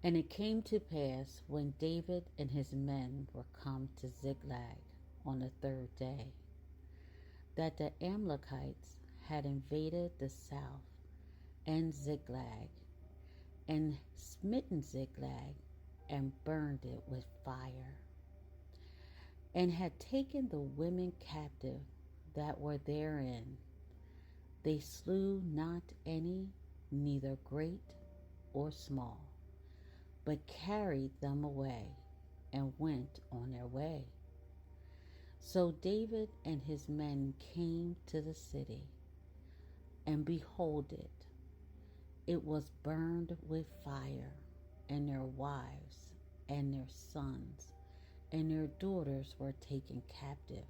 And it came to pass when David and his men were come to Ziklag on the third day, that the Amalekites had invaded the south and Ziklag, and smitten Ziklag, and burned it with fire, and had taken the women captive that were therein. They slew not any, neither great or small, but carried them away, and went on their way. So David and his men came to the city, and behold it was burned with fire, and their wives and their sons and their daughters were taken captive.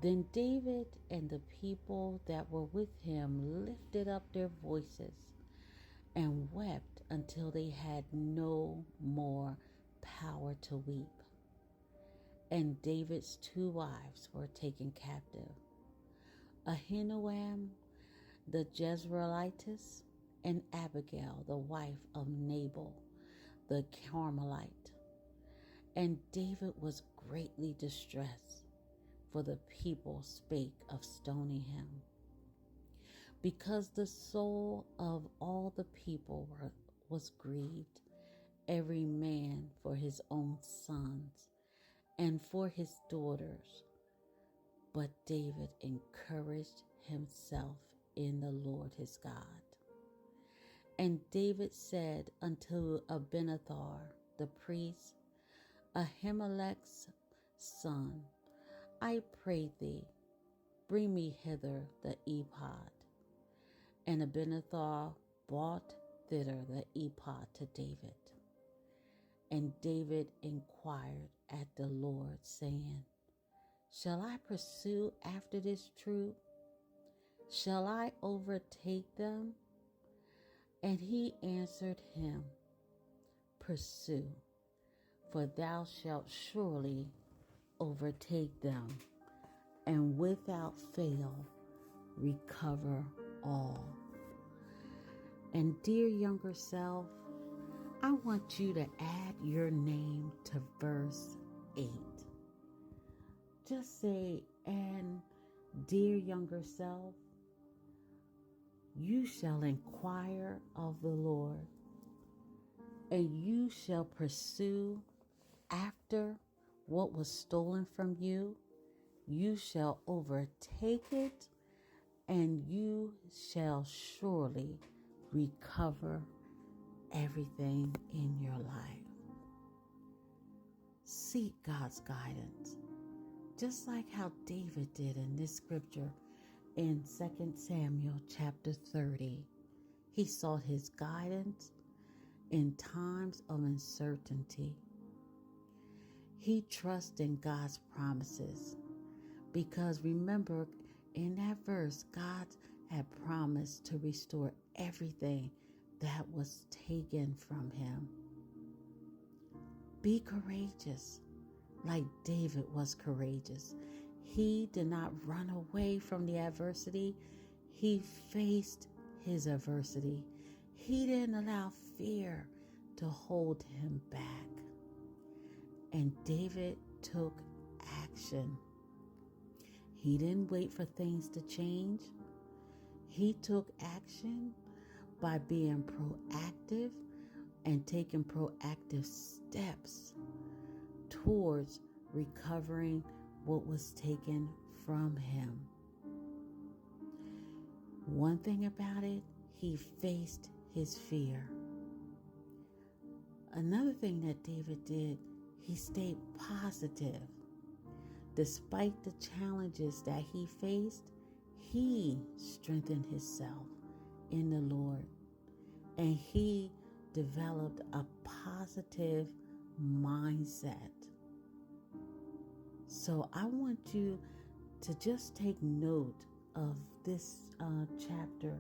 Then David and the people that were with him lifted up their voices and wept until they had no more power to weep. And David's two wives were taken captive, Ahinoam the Jezreelitess, and Abigail the wife of Nabal the Carmelite. And David was greatly distressed, for the people spake of stoning him, because the soul of all the people was grieved, every man for his own sons and for his daughters. But David encouraged himself in the Lord his God. And David said unto Abiathar the priest, Ahimelech's son, I pray thee, bring me hither the ephod. And Abiathar brought thither the ephod to David. And David inquired at the Lord, saying, Shall I pursue after this troop? Shall I overtake them? And he answered him, Pursue, for thou shalt surely overtake them, and without fail recover all. And dear younger self, I want you to add your name to verse 8. Just say, and dear younger self, you shall inquire of the Lord, and you shall pursue after what was stolen from you. You shall overtake it, and you shall surely recover everything in your life. Seek God's guidance, just like how David did in this scripture in 2 Samuel chapter 30. He sought his guidance in times of uncertainty. He trusted in God's promises, because remember, in that verse, God had promised to restore everything that was taken from him. Be courageous, like David was courageous. He did not run away from the adversity. He faced his adversity. He didn't allow fear to hold him back. And David took action. He didn't wait for things to change. He took action by being proactive and taking proactive steps towards recovering what was taken from him. One thing about it, he faced his fear. Another thing that David did, he stayed positive. Despite the challenges that he faced, he strengthened himself in the Lord, and he developed a positive mindset. So I want you to just take note of this chapter,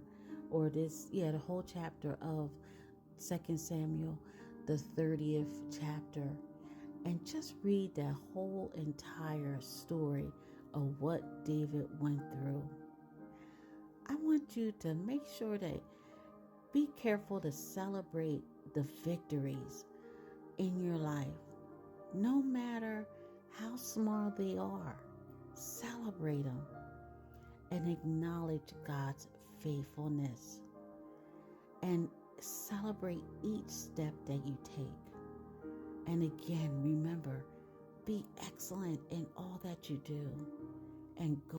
or the whole chapter of 2 Samuel, the 30th chapter, and just read that whole entire story of what David went through. I want you to make sure that Be careful to celebrate the victories in your life, no matter how small they are. Celebrate them and acknowledge God's faithfulness, and celebrate each step that you take. And again, remember, be excellent in all that you do, and go